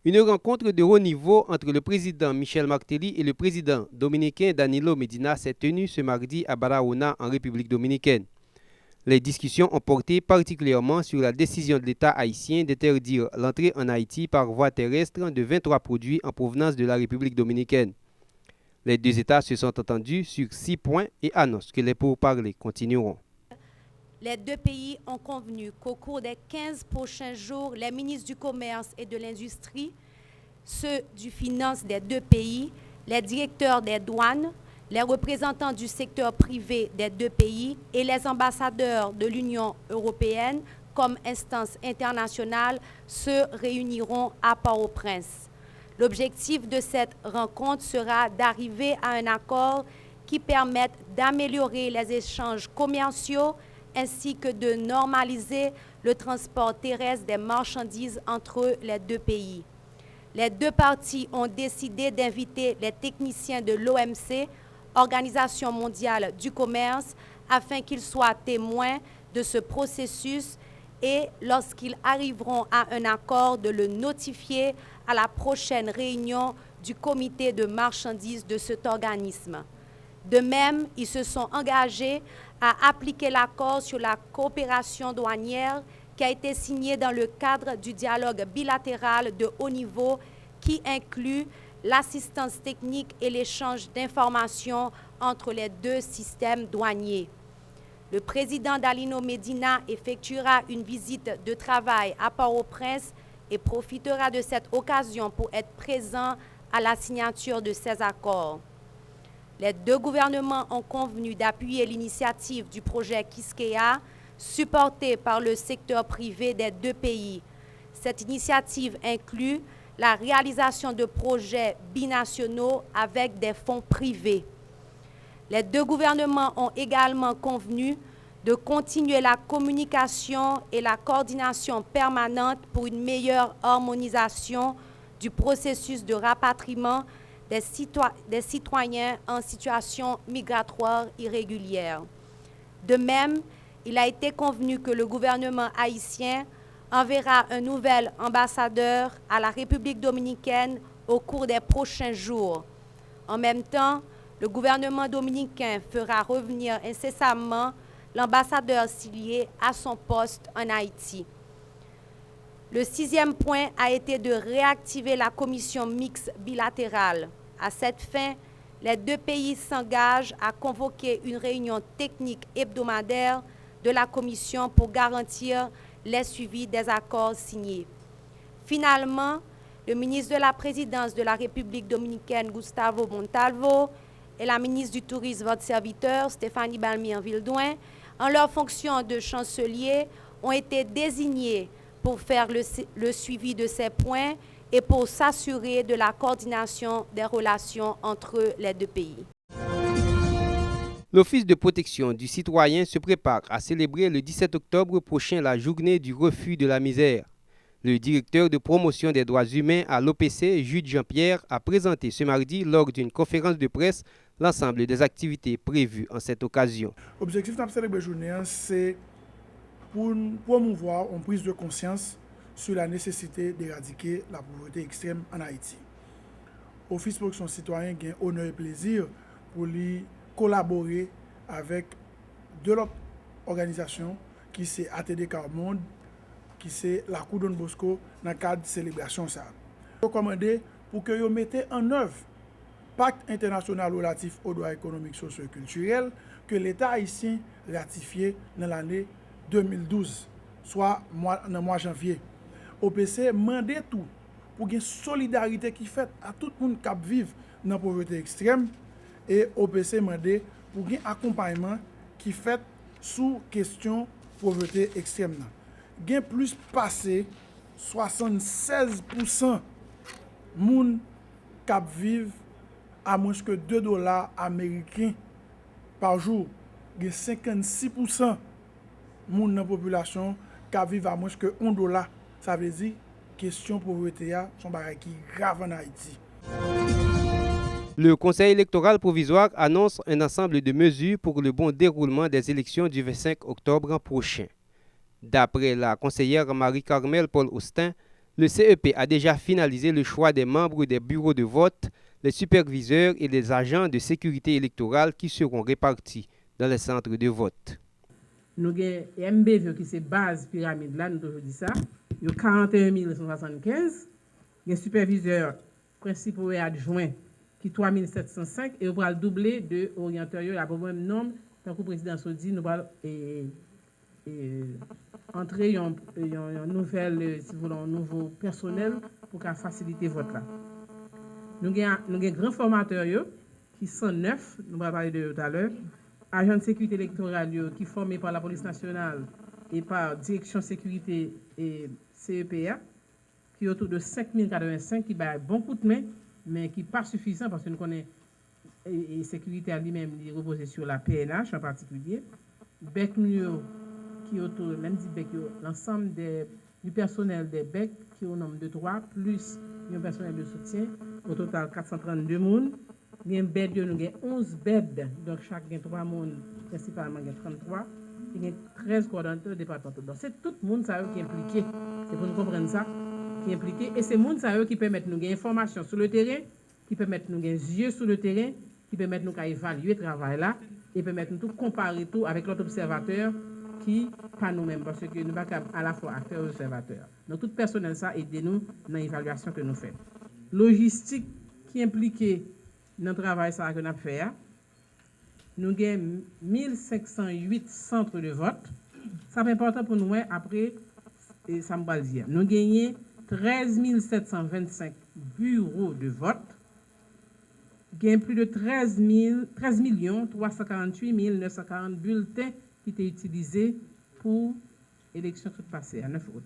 Une rencontre de haut niveau entre le président Michel Martelly et le président dominicain Danilo Medina s'est tenue ce mardi à Barahona, en République dominicaine. Les discussions ont porté particulièrement sur la décision de l'État haïtien d'interdire l'entrée en Haïti par voie terrestre de 23 produits en provenance de la République dominicaine. Les deux États se sont entendus sur 6 points et annoncent que les pourparlers continueront. Les deux pays ont convenu qu'au cours des 15 prochains jours, les ministres du Commerce et de l'Industrie, ceux du Finance des deux pays, les directeurs des douanes, les représentants du secteur privé des deux pays et les ambassadeurs de l'Union européenne comme instance internationale se réuniront à Port-au-Prince. L'objectif de cette rencontre sera d'arriver à un accord qui permette d'améliorer les échanges commerciaux ainsi que de normaliser le transport terrestre des marchandises entre les deux pays. Les deux parties ont décidé d'inviter les techniciens de l'OMC, Organisation mondiale du commerce, afin qu'ils soient témoins de ce processus et, lorsqu'ils arriveront à un accord, de le notifier à la prochaine réunion du comité de marchandises de cet organisme. De même, ils se sont engagés à appliquer l'accord sur la coopération douanière qui a été signé dans le cadre du dialogue bilatéral de haut niveau qui inclut l'assistance technique et l'échange d'informations entre les deux systèmes douaniers. Le président Danilo Medina effectuera une visite de travail à Port-au-Prince et profitera de cette occasion pour être présent à la signature de ces accords. Les deux gouvernements ont convenu d'appuyer l'initiative du projet Quisqueya, supporté par le secteur privé des deux pays. Cette initiative inclut la réalisation de projets binationaux avec des fonds privés. Les deux gouvernements ont également convenu de continuer la communication et la coordination permanente pour une meilleure harmonisation du processus de rapatriement des citoyens en situation migratoire irrégulière. De même, il a été convenu que le gouvernement haïtien enverra un nouvel ambassadeur à la République dominicaine au cours des prochains jours. En même temps, le gouvernement dominicain fera revenir incessamment l'ambassadeur Silier à son poste en Haïti. Le 6e point a été de réactiver la commission mixte bilatérale. À cette fin, les deux pays s'engagent à convoquer une réunion technique hebdomadaire de la commission pour garantir les suivis des accords signés. Finalement, le ministre de la Présidence de la République dominicaine, Gustavo Montalvo, et la ministre du Tourisme, votre serviteur, Stéphanie Balmi-en-Vildouin, en leur fonction de chancelier, ont été désignés pour faire le suivi de ces points et pour s'assurer de la coordination des relations entre les deux pays. L'Office de protection du citoyen se prépare à célébrer le 17 octobre prochain la journée du refus de la misère. Le directeur de promotion des droits humains à l'OPC, Jude Jean-Pierre, a présenté ce mardi lors d'une conférence de presse l'ensemble des activités prévues en cette occasion. L'objectif de cette journée, c'est pour promouvoir une prise de conscience sur la nécessité d'éradiquer la pauvreté extrême en Haïti. Office de protection citoyen a honneur et plaisir pour lui collaborer avec deux autres organisations qui c'est ATD Carmonde, qui c'est la Cour Don Bosco dans le cadre de célébration. Recommandé pour que vous mettez en œuvre pacte international relatif aux droits économiques, sociaux et culturels que l'État haïtien ratifié dans l'année 2012, soit dans le mois de janvier. OPC mandé tout pour une solidarité qui fait à tout le monde qui vit dans la pauvreté extrême et OPC mandé pour un accompagnement qui fait sous question pauvreté extrême. Il y a plus passé 76% moun qui vivent à moins que $2 américains par jour. Il y a 56% moun dans la population qui vivent à moins que $1. Ça veut dire que la question de pauvreté sont qui grave en Haïti. Le Conseil électoral provisoire annonce un ensemble de mesures pour le bon déroulement des élections du 25 octobre prochain. D'après la conseillère Marie-Carmel Paul Austin, Le CEP a déjà finalisé le choix des membres des bureaux de vote, les superviseurs et les agents de sécurité électorale qui seront répartis dans les centres de vote. Nous avons MBV qui c'est base pyramide là, nous toujours dit ça. Il y a 41 175. Les superviseurs principaux et adjoints qui 3 705 et on va le doubler de orienteurs là pour même nombre tant que le président se dit nous va entrer un nouvel si vous voulez un nouveau personnel pour faciliter le vote là. Nous avons grand formateur qui sont 9, nous allons parler de tout à l'heure. Agents de sécurité électorale qui sont formés par la police nationale et par direction sécurité et CEPA, qui est autour de 5085, qui bat bon coup de main, mais qui n'est pas suffisant parce que nous connaissons et sécurité à lui-même, il repose sur la PNH en particulier. BEC qui est autour, même dit BEC, l'ensemble du personnel des BEC qui est au nombre de 3, plus un personnel de soutien, au total 432 personnes. Nous avons 11 beds, donc chaque 3 personnes, principalement 33. Il y a 13 coordonnateurs départementaux. Donc c'est tout le monde qui est impliqué. C'est pour nous comprendre ça, qui est impliqué. Et c'est le monde qui permet de nous gagner information sur le terrain, qui permet de nous gagner yeux sur le terrain, qui permet de nous évaluer le travail là, et permet de nous comparer tout avec l'autre observateur qui, pas nous-mêmes, parce que nous ne sommes pas à la fois acteurs et observateurs. Donc tout personnel ça aide-nous dans l'évaluation que nous faisons. Logistique qui est impliquée dans le travail que nous avons fait, nous avons 1508 centres de vote. Ça c'est important pour nous après, ça me va dire. Nous avons 13 725 bureaux de vote. Nous avons plus de 13 348 940 bulletins qui étaient utilisés pour l'élection toute passée à 9 août.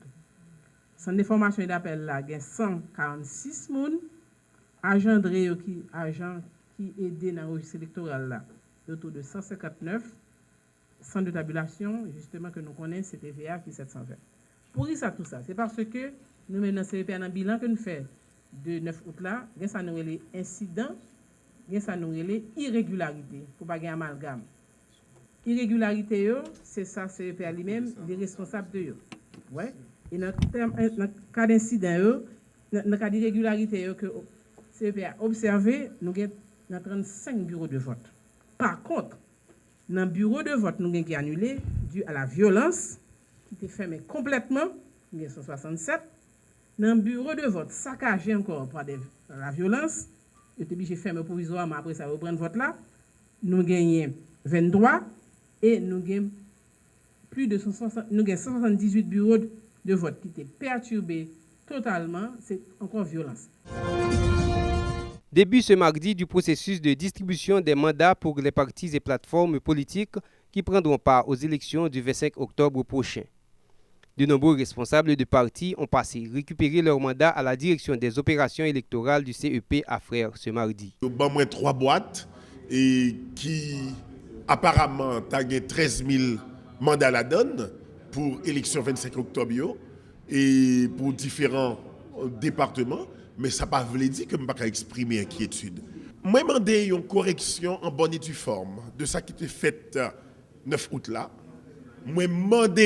Sans déformation d'appel là, il y a 146 personnes. Agents qui aident dans le registre électoral là, autour de 159. Centre de tabulation, justement, que nous connaissons, c'est TVA qui est 720. Pour ça, tout ça, c'est parce que nous menons CEP dans un bilan que nous faisons de 9 août là, il y a les incidents, il y a les irrégularités, pour ne pas gagner amalgame. Irrégularité, c'est ça, CEP à lui-même, les responsables de eux. Ouais. Et dans le cas d'incident, dans le cas d'irrégularité, que CEP a observé, nous avons 35 bureaux de vote. Par contre, dans le bureau de vote, nous avons annulé dû à la violence, qui était fermé complètement, 1967. Dans le bureau de vote, saccagé encore par la violence, il était obligé de fermer provisoirement, après ça, reprendre le vote là. Nous avons 23 et nous avons plus de 178 bureaux de vote qui étaient perturbés totalement. C'est encore violence. Début ce mardi du processus de distribution des mandats pour les partis et plateformes politiques qui prendront part aux élections du 25 octobre prochain. De nombreux responsables de partis ont passé récupérer leur mandat à la direction des opérations électorales du CEP à Frères ce mardi. Nous avons 3 boîtes et qui apparemment ont 13 000 mandats à la donne pour l'élection 25 octobre et pour différents départements. Mais ça ne veut pas dire que je ne peux pas exprimer inquiétude. Moi, je demande une correction en bonne et due forme de ça qui était fait 9 août là. Moi, demande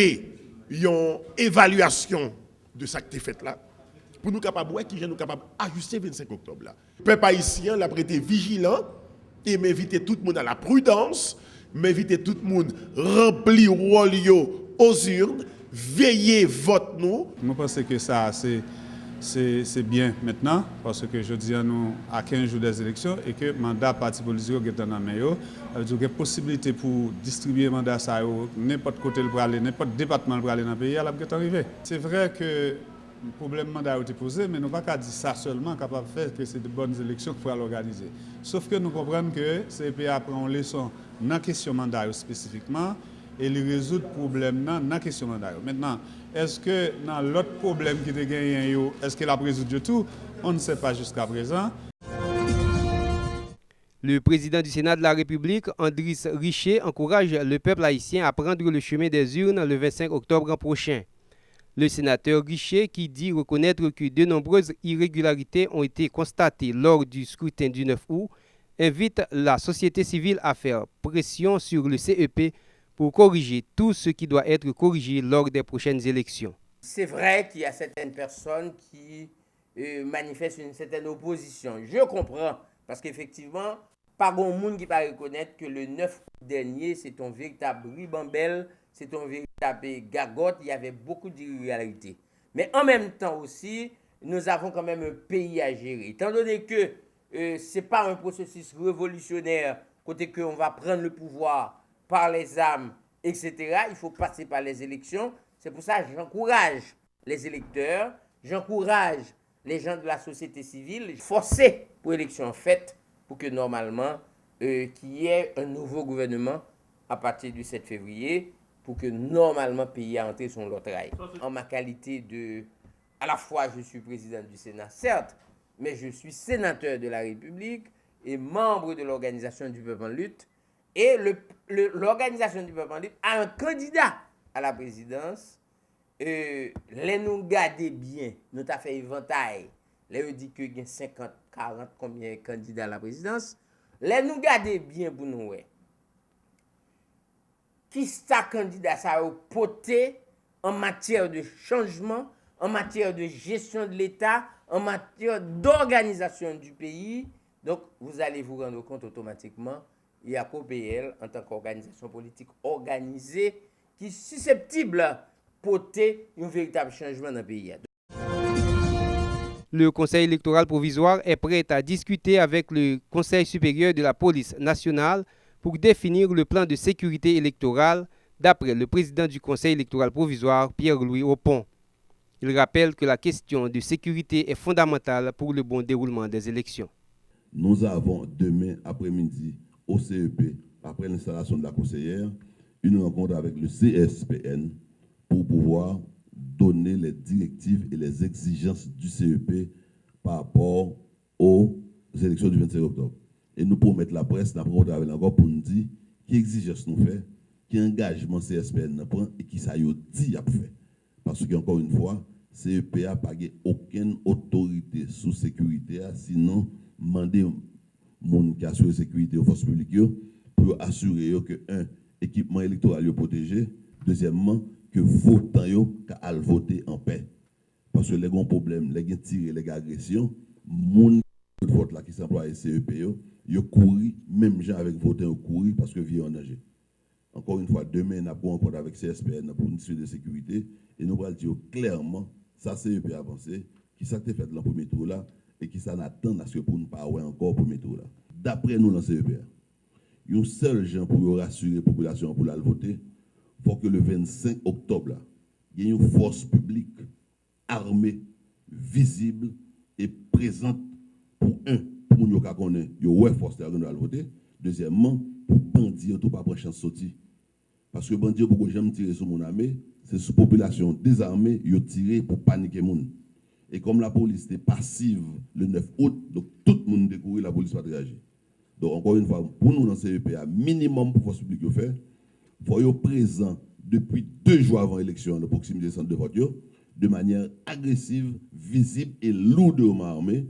une évaluation de ça qui était fait là. Pour nous capables, nous capables d'ajuster 25 octobre là. Le peuple haïtien l'a prêté vigilant et m'inviter tout le monde à la prudence, m'inviter tout le monde remplir rôle aux urnes, veiller vote nous. Je pense que ça c'est bien maintenant, parce que je dis à nous à 15 jours des élections et que le mandat parti politique est dans la main. Il y a possibilité pour distribuer le mandat à n'importe côté pour aller, n'importe département pour aller dans le pays, elle est arrivée. C'est vrai que le problème mandat a été posé, mais nous ne pouvons pas dire ça seulement, capable de faire que c'est de bonnes élections qu'il faut organiser. Sauf que nous comprenons que le CEPA prend une leçon dans la question mandat spécifiquement et il résout le problème dans la question mandat. Maintenant, est-ce que dans l'autre problème qui est gagné, est-ce qu'il a résolu tout? On ne sait pas jusqu'à présent. Le président du Sénat de la République, Andris Richer, encourage le peuple haïtien à prendre le chemin des urnes le 25 octobre prochain. Le sénateur Richer, qui dit reconnaître que de nombreuses irrégularités ont été constatées lors du scrutin du 9 août, invite la société civile à faire pression sur le CEP pour corriger tout ce qui doit être corrigé lors des prochaines élections. C'est vrai qu'il y a certaines personnes qui manifestent une certaine opposition. Je comprends, parce qu'effectivement, pas grand monde qui va reconnaître que le 9 août dernier, c'est un véritable ribambelle, c'est un véritable gagote, il y avait beaucoup d'irrégularités. Mais en même temps aussi, nous avons quand même un pays à gérer. Étant donné que ce n'est pas un processus révolutionnaire, côté qu'on va prendre le pouvoir par les armes, etc., il faut passer par les élections. C'est pour ça que j'encourage les électeurs, j'encourage les gens de la société civile, forcer pour élection faite, pour que normalement, qu'il y ait un nouveau gouvernement à partir du 7 février, pour que normalement le pays a entré son lot rail. En ma qualité de... À la fois, je suis président du Sénat, certes, mais je suis sénateur de la République et membre de l'Organisation du peuple en lutte. Et l'Organisation du peuple en lutte a un candidat à la présidence. Les nous garder bien, nous avons fait éventail. Les dit que il y a 50, 40, combien de candidats à la présidence. Les nous garder bien pour nous. Qui sa candidat ça a porté en matière de changement, en matière de gestion de l'État, en matière d'organisation du pays. Donc, vous allez vous rendre compte automatiquement, il y a COPL en tant qu'organisation politique organisée qui est susceptible de porter un véritable changement dans le pays. Le Conseil électoral provisoire est prêt à discuter avec le Conseil supérieur de la police nationale pour définir le plan de sécurité électorale, d'après le président du Conseil électoral provisoire, Pierre-Louis Opon. Il rappelle que la question de sécurité est fondamentale pour le bon déroulement des élections. Nous avons demain après-midi au CEP, après l'installation de la conseillère, une rencontre avec le CSPN pour pouvoir donner les directives et les exigences du CEP par rapport aux élections du 25 octobre. Et nous promettons la presse, nous avons encore pour nous dire qui exigence nous fait, qui engagement CSPN nous prend et qui ça y dit à faire. Parce qu'encore une fois, CEP n'a pas aucune autorité sous sécurité, sinon demander monde qui assure la sécurité aux forces publiques pour assurer que un équipement électoral est protégé, deuxièmement que votants qu'à voter en paix. Parce que les grands problèmes, les tirs, les agressions, monde de vote là qui s'emploie à CEP yo couru même gens avec votants couru parce que vie en danger. Encore une fois, demain, nous avons un rencontre avec CSPN pour une suite de sécurité et nous allons dire clairement, ça CEP avancé, qui s'est fait dans le premier tour là et qui s'en attend à ce que pour ne pas avoir encore le premier tour là. D'après nous, dans le CEP, il y a un seul gens pour rassurer la population pour la voter, il faut que le 25 octobre, là, il y ait une force publique armée, visible et présente pour nous connaître, il y a une force qui va voter. Deuxièmement, pour bandits, tout pas prendre chance de sortir. Parce que bandits, beaucoup j'aime tirer sur mon armée, c'est sur la population désarmée, ils ont tiré pour paniquer moun. Et comme la police était passive le 9 août, donc tout le monde découvre la police va réagir. Donc encore une fois, pour nous dans CEP, minimum pour force publique de faire, il faut être présent depuis 2 jours avant l'élection de proximité des centres de vote, de manière agressive, visible et lourdement armée.